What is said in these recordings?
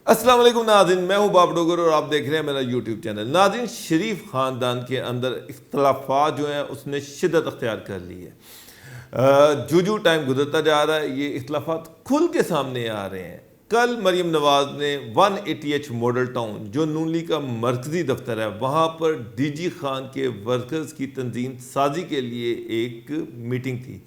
السلام علیکم ناظرین، میں ہوں باب ڈوگر اور آپ دیکھ رہے ہیں میرا یوٹیوب چینل۔ ناظرین، شریف خاندان کے اندر اختلافات جو ہیں اس نے شدت اختیار کر لی ہے۔ جو ٹائم گزرتا جا رہا ہے یہ اختلافات کھل کے سامنے آ رہے ہیں۔ کل مریم نواز نے 180H ماڈل ٹاؤن جو نون لیگ کا مرکزی دفتر ہے وہاں پر ڈی جی خان کے ورکرز کی تنظیم سازی کے لیے ایک میٹنگ تھی۔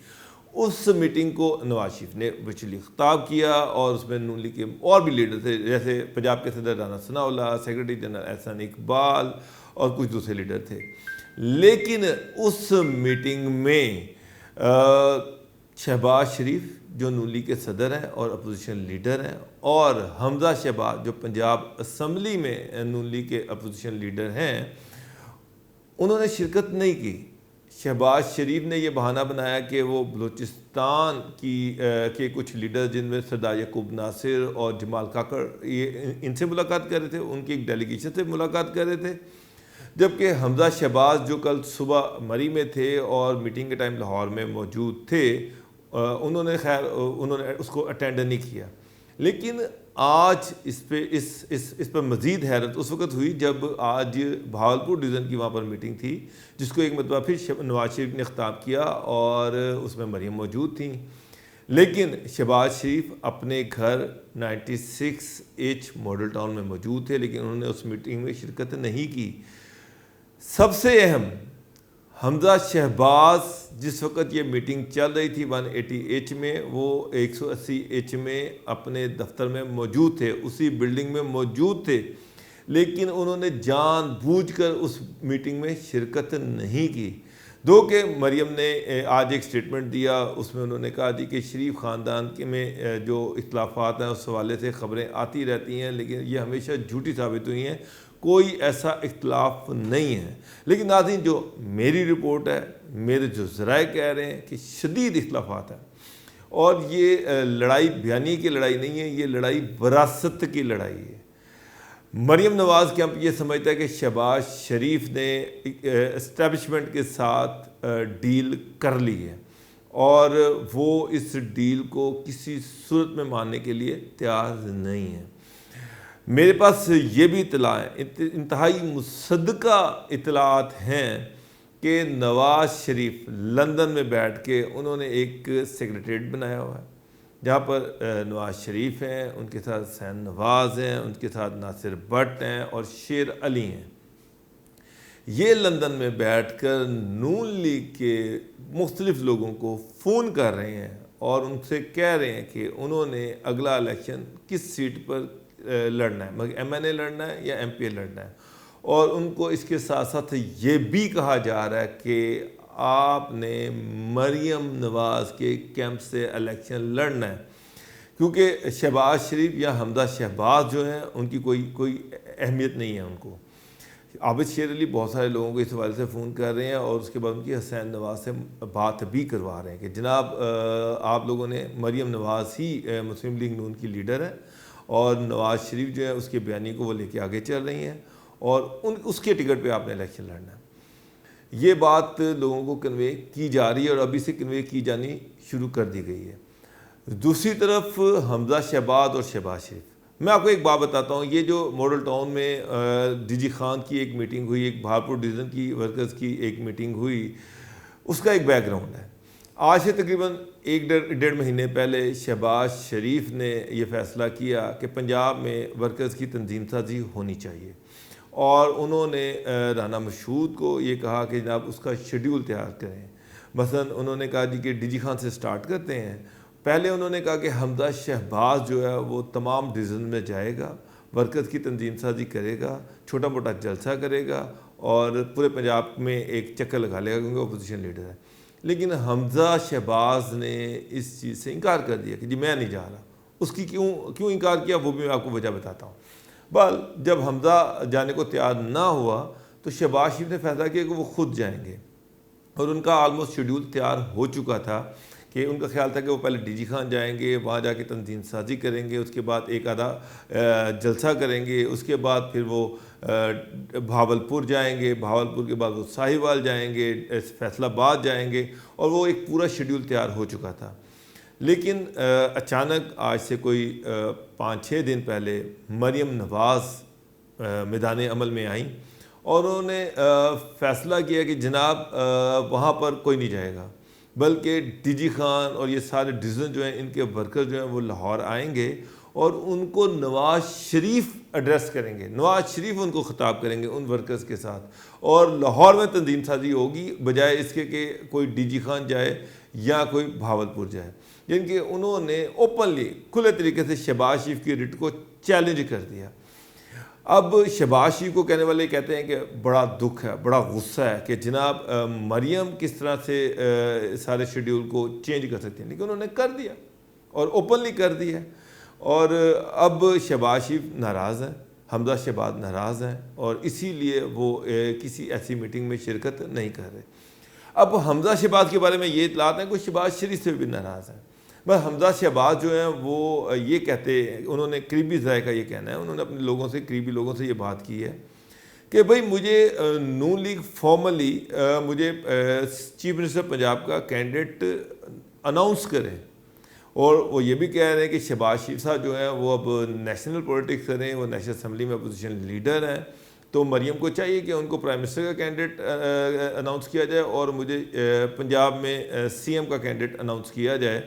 اس میٹنگ کو نواز شریف نے ورچولی خطاب کیا اور اس میں نون لیگ کے اور بھی لیڈر تھے، جیسے پنجاب کے صدر رانا ثناءاللہ، سیکرٹری جنرل احسان اقبال اور کچھ دوسرے لیڈر تھے۔ لیکن اس میٹنگ میں شہباز شریف جو نون لیگ کے صدر ہیں اور اپوزیشن لیڈر ہیں، اور حمزہ شہباز جو پنجاب اسمبلی میں نون لیگ کے اپوزیشن لیڈر ہیں، انہوں نے شرکت نہیں کی۔ شہباز شریف نے یہ بہانہ بنایا کہ وہ بلوچستان کے کچھ لیڈر جن میں سردار یعقوب ناصر اور جمال کاکڑ ان سے ملاقات کر رہے تھے، ان کی ایک ڈیلیگیشن سے ملاقات کر رہے تھے، جبکہ حمزہ شہباز جو کل صبح مری میں تھے اور میٹنگ کے ٹائم لاہور میں موجود تھے، انہوں نے اس کو اٹینڈ نہیں کیا۔ لیکن آج اس پر مزید حیرت اس وقت ہوئی جب آج بہاولپور ڈویژن کی وہاں پر میٹنگ تھی، جس کو ایک مرتبہ پھر نواز شریف نے خطاب کیا اور اس میں مریم موجود تھیں۔ لیکن شہباز شریف اپنے گھر 96H ماڈل ٹاؤن میں موجود تھے، لیکن انہوں نے اس میٹنگ میں شرکت نہیں کی۔ سب سے اہم، حمزہ شہباز جس وقت یہ میٹنگ چل رہی تھی 180H میں، وہ 180H میں اپنے دفتر میں موجود تھے، اسی بلڈنگ میں موجود تھے، لیکن انہوں نے جان بوجھ کر اس میٹنگ میں شرکت نہیں کی۔ دو کہ مریم نے آج ایک سٹیٹمنٹ دیا، اس میں انہوں نے کہا جی کہ شریف خاندان کے میں جو اختلافات ہیں اس حوالے سے خبریں آتی رہتی ہیں، لیکن یہ ہمیشہ جھوٹی ثابت ہوئی ہیں، کوئی ایسا اختلاف نہیں ہے۔ لیکن ناظرین، جو میری رپورٹ ہے، میرے جو ذرائع کہہ رہے ہیں کہ شدید اختلافات ہیں، اور یہ لڑائی بیانی کی لڑائی نہیں ہے، یہ لڑائی وراثت کی لڑائی ہے۔ مریم نواز کیمپ یہ سمجھتا ہے کہ شہباز شریف نے اسٹیبلشمنٹ کے ساتھ ڈیل کر لی ہے اور وہ اس ڈیل کو کسی صورت میں ماننے کے لیے تیار نہیں ہے۔ میرے پاس یہ بھی اطلاع ہے، انتہائی مصدقہ اطلاعات ہیں کہ نواز شریف لندن میں بیٹھ کے انہوں نے ایک سیکریٹریٹ بنایا ہوا ہے، جہاں پر نواز شریف ہیں، ان کے ساتھ حسین نواز ہیں، ان کے ساتھ ناصر بٹ ہیں اور شیر علی ہیں۔ یہ لندن میں بیٹھ کر نون لیگ کے مختلف لوگوں کو فون کر رہے ہیں اور ان سے کہہ رہے ہیں کہ انہوں نے اگلا الیکشن کس سیٹ پر لڑنا ہے، مگر MNA لڑنا ہے یا MPA لڑنا ہے، اور ان کو اس کے ساتھ ساتھ یہ بھی کہا جا رہا ہے کہ آپ نے مریم نواز کے کیمپ سے الیکشن لڑنا ہے، کیونکہ شہباز شریف یا حمزہ شہباز جو ہیں ان کی کوئی اہمیت نہیں ہے ان کو۔ عابد شیر علی بہت سارے لوگوں کو اس حوالے سے فون کر رہے ہیں اور اس کے بعد ان کی حسین نواز سے بات بھی کروا رہے ہیں کہ جناب آپ لوگوں نے، مریم نواز ہی مسلم لیگ نون کی لیڈر ہے اور نواز شریف جو ہے اس کے بیانی کو وہ لے کے آگے چل رہی ہیں اور اس کے ٹکٹ پہ آپ نے الیکشن لڑنا ہے۔ یہ بات لوگوں کو کنوے کی جا رہی ہے اور ابھی سے کنوے کی جانی شروع کر دی گئی ہے۔ دوسری طرف حمزہ شہباز اور شہباز شریف، میں آپ کو ایک بات بتاتا ہوں، یہ جو ماڈل ٹاؤن میں ڈی جی خان کی ایک میٹنگ ہوئی، ایک بہاولپور ڈویژن کی ورکرز کی ایک میٹنگ ہوئی، اس کا ایک بیک گراؤنڈ ہے۔ آج سے تقریباً 1.5 مہینے پہلے شہباز شریف نے یہ فیصلہ کیا کہ پنجاب میں ورکرز کی تنظیم سازی ہونی چاہیے، اور انہوں نے رانا مشہود کو یہ کہا کہ جناب اس کا شیڈیول تیار کریں۔ مثلا انہوں نے کہا جی کہ ڈی جی خان سے سٹارٹ کرتے ہیں۔ پہلے انہوں نے کہا کہ حمزہ شہباز جو ہے وہ تمام ڈویژن میں جائے گا، ورکرز کی تنظیم سازی کرے گا، چھوٹا موٹا جلسہ کرے گا اور پورے پنجاب میں ایک چکر لگا لے گا، کیونکہ اپوزیشن لیڈر ہے۔ لیکن حمزہ شہباز نے اس چیز سے انکار کر دیا کہ جی میں نہیں جا رہا۔ اس کی کیوں انکار کیا وہ بھی میں آپ کو وجہ بتاتا ہوں۔ بہرحال جب حمزہ جانے کو تیار نہ ہوا تو شہباز شریف نے فیصلہ کیا کہ وہ خود جائیں گے، اور ان کا آلموسٹ شیڈیول تیار ہو چکا تھا کہ ان کا خیال تھا کہ وہ پہلے ڈی جی خان جائیں گے، وہاں جا کے تنظیم سازی کریں گے، اس کے بعد ایک آدھا جلسہ کریں گے، اس کے بعد پھر وہ بہاولپور جائیں گے، بہاولپور کے بعد وہ ساہیوال جائیں گے، فیصل آباد جائیں گے، اور وہ ایک پورا شیڈیول تیار ہو چکا تھا۔ لیکن اچانک آج سے کوئی 5-6 دن پہلے مریم نواز میدان عمل میں آئیں اور انہوں نے فیصلہ کیا کہ جناب وہاں پر کوئی نہیں جائے گا، بلکہ ڈی جی خان اور یہ سارے ڈویژن جو ہیں ان کے ورکر جو ہیں وہ لاہور آئیں گے اور ان کو نواز شریف ایڈریس کریں گے، نواز شریف ان کو خطاب کریں گے ان ورکرز کے ساتھ، اور لاہور میں تنظیم سازی ہوگی بجائے اس کے کہ کوئی ڈی جی خان جائے یا کوئی بھاولپور جائے۔ یعنی کہ انہوں نے اوپنلی کھلے طریقے سے شہباز شریف کی رٹ کو چیلنج کر دیا۔ اب شہباز شریف کو کہنے والے کہتے ہیں کہ بڑا دکھ ہے، بڑا غصہ ہے کہ جناب مریم کس طرح سے سارے شیڈیول کو چینج کر سکتے ہیں، لیکن انہوں نے کر دیا اور اوپنلی کر دیا، اور اب شہباز شریف ناراض ہیں، حمزہ شہباز ناراض ہیں، اور اسی لیے وہ کسی ایسی میٹنگ میں شرکت نہیں کر رہے۔ اب حمزہ شہباز کے بارے میں یہ اطلاعات ہیں کہ شہباز شریف سے بھی ناراض ہیں۔ بس حمزہ شہباز جو ہیں وہ یہ کہتے ہیں، انہوں نے قریبی ذرائع کا یہ کہنا ہے، انہوں نے اپنے لوگوں سے، قریبی لوگوں سے یہ بات کی ہے کہ بھئی مجھے نون لیگ فارملی مجھے چیف منسٹر پنجاب کا کینڈیڈیٹ اناؤنس کریں، اور وہ یہ بھی کہہ رہے ہیں کہ شہباز شریف صاحب جو ہیں وہ اب نیشنل پولیٹکس کریں، وہ نیشنل اسمبلی میں اپوزیشن لیڈر ہیں، تو مریم کو چاہیے کہ ان کو پرائم منسٹر کا کینڈیڈیٹ اناؤنس کیا جائے اور مجھے پنجاب میں سی ایم کا کینڈیڈیٹ اناؤنس کیا جائے،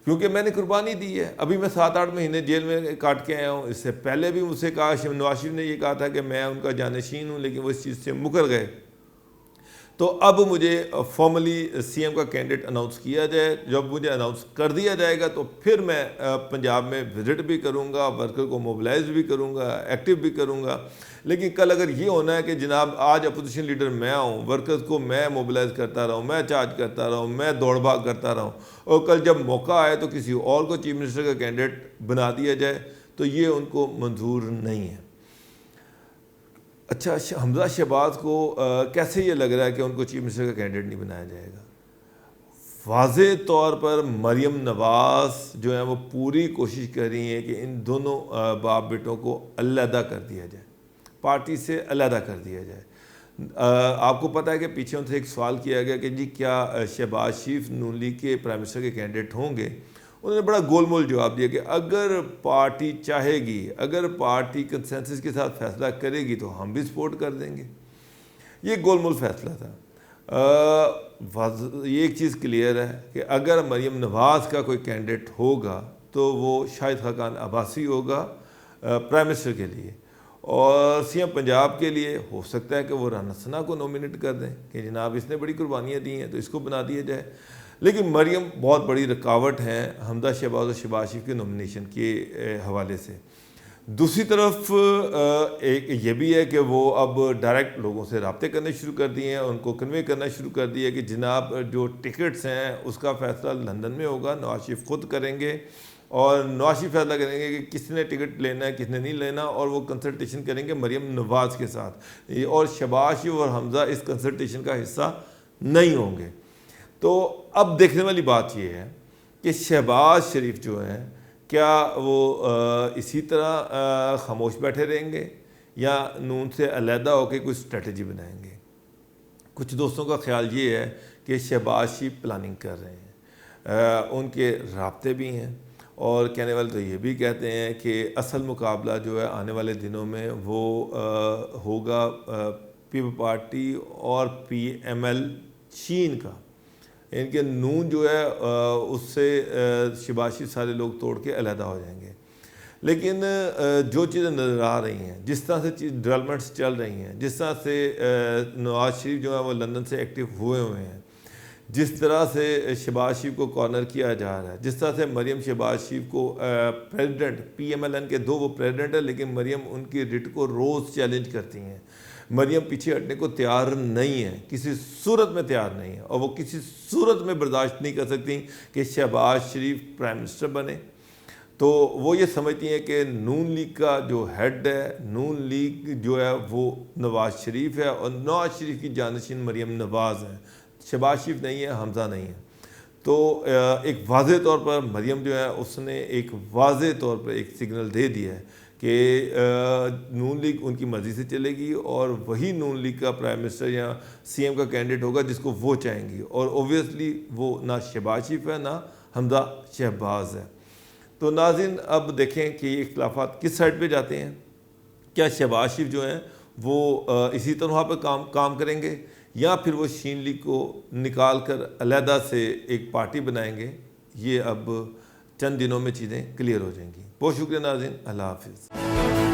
کیونکہ میں نے قربانی دی ہے۔ ابھی میں 7-8 مہینے جیل میں کاٹ کے آیا ہوں، اس سے پہلے بھی مجھ سے کہا، نواز شریف نے یہ کہا تھا کہ میں ان کا جانشین ہوں، لیکن وہ اس چیز سے مکر گئے، تو اب مجھے فارملی سی ایم کا کینڈیڈیٹ اناؤنس کیا جائے۔ جب مجھے اناؤنس کر دیا جائے گا تو پھر میں پنجاب میں وزٹ بھی کروں گا، ورکر کو موبلائز بھی کروں گا، ایکٹیو بھی کروں گا۔ لیکن کل اگر یہ ہونا ہے کہ جناب آج اپوزیشن لیڈر میں ہوں، ورکرز کو میں موبلائز کرتا رہا ہوں، میں چارج کرتا رہا ہوں، میں دوڑ بھاگ کرتا رہا ہوں، اور کل جب موقع آئے تو کسی اور کو چیف منسٹر کا کینڈیڈیٹ بنا دیا جائے، تو یہ ان کو منظور نہیں ہے۔ اچھا، حمزہ شہباز کو کیسے یہ لگ رہا ہے کہ ان کو چیف منسٹر کا کینڈیڈیٹ نہیں بنایا جائے گا؟ واضح طور پر مریم نواز جو ہیں وہ پوری کوشش کر رہی ہیں کہ ان دونوں باپ بیٹوں کو علیحدہ کر دیا جائے، پارٹی سے علیحدہ کر دیا جائے۔ آپ کو پتہ ہے کہ پیچھے ان سے ایک سوال کیا گیا کہ جی کیا شہباز شریف نون لیگ کے پرائم منسٹر کے کینڈیڈیٹ ہوں گے؟ انہوں نے بڑا گول مول جواب دیا کہ اگر پارٹی چاہے گی، اگر پارٹی کنسنسس کے ساتھ فیصلہ کرے گی تو ہم بھی سپورٹ کر دیں گے۔ یہ گول مول فیصلہ تھا۔ یہ ایک چیز کلیئر ہے کہ اگر مریم نواز کا کوئی کینڈیڈیٹ ہوگا تو وہ شاہد خاقان عباسی ہوگا پرائم منسٹر کے لیے، اور سی ایم پنجاب کے لیے ہو سکتا ہے کہ وہ رانا ثنا کو نومینیٹ کر دیں کہ جناب اس نے بڑی قربانیاں دی ہیں تو اس کو بنا دیا جائے۔ لیکن مریم بہت بڑی رکاوٹ ہیں حمزہ شہباز اور شہباز شریف کے نومینیشن کے حوالے سے۔ دوسری طرف ایک یہ بھی ہے کہ وہ اب ڈائریکٹ لوگوں سے رابطے کرنے شروع کر دیے ہیں، ان کو کنوے کرنا شروع کر دیا کہ جناب جو ٹکٹس ہیں اس کا فیصلہ لندن میں ہوگا، نواز شریف خود کریں گے، اور نواز شریف فیصلہ کریں گے کہ کس نے ٹکٹ لینا ہے، کس نے نہیں لینا، اور وہ کنسلٹیشن کریں گے مریم نواز کے ساتھ، اور شہباز شریف اور حمزہ اس کنسلٹیشن کا حصہ نہیں ہوں گے۔ تو اب دیکھنے والی بات یہ ہے کہ شہباز شریف جو ہیں کیا وہ اسی طرح خاموش بیٹھے رہیں گے یا نون سے علیحدہ ہو کے کوئی اسٹریٹجی بنائیں گے؟ کچھ دوستوں کا خیال یہ ہے کہ شہباز شریف پلاننگ کر رہے ہیں، ان کے رابطے بھی ہیں، اور کہنے والے تو یہ بھی کہتے ہیں کہ اصل مقابلہ جو ہے آنے والے دنوں میں وہ ہوگا پیپل پارٹی اور پی ایم ایل چین کا، ان کے نون جو ہے اس سے شہباز شریف سارے لوگ توڑ کے علیحدہ ہو جائیں گے۔ لیکن جو چیزیں نظر آ رہی ہیں، جس طرح سے ڈیولپمنٹس چل رہی ہیں، جس طرح سے نواز شریف جو ہے وہ لندن سے ایکٹیو ہوئے ہیں، جس طرح سے شہباز شریف کو کارنر کیا جا رہا ہے، جس طرح سے مریم شہباز شریف کو president P M L N کے وہ پریزیڈنٹ ہے، لیکن مریم ان کی رٹ کو روز چیلنج کرتی ہیں۔ مریم پیچھے ہٹنے کو تیار نہیں ہے، کسی صورت میں تیار نہیں ہے، اور وہ کسی صورت میں برداشت نہیں کر سکتی کہ شہباز شریف پرائم منسٹر بنے۔ تو وہ یہ سمجھتی ہیں کہ نون لیگ کا جو ہیڈ ہے، نون لیگ جو ہے وہ نواز شریف ہے، اور نواز شریف کی جانشین مریم نواز ہیں، شہباز شریف نہیں ہے، حمزہ نہیں ہے۔ تو ایک واضح طور پر مریم جو ہے اس نے ایک واضح طور پر ایک سگنل دے دیا ہے کہ نون لیگ ان کی مرضی سے چلے گی، اور وہی نون لیگ کا پرائم منسٹر یا سی ایم کا کینڈیڈیٹ ہوگا جس کو وہ چاہیں گی، اور اوبویسلی وہ نہ شہباز شریف ہے نہ حمزہ شہباز ہے۔ تو ناظرین اب دیکھیں کہ یہ اختلافات کس سائڈ پہ جاتے ہیں۔ کیا شہباز شریف جو ہیں وہ اسی طرح پہ کام کریں گے، یا پھر وہ شین لیگ کو نکال کر علیحدہ سے ایک پارٹی بنائیں گے؟ یہ اب چند دنوں میں چیزیں کلیئر ہو جائیں گی۔ بہت شکریہ ناظرین، اللہ حافظ۔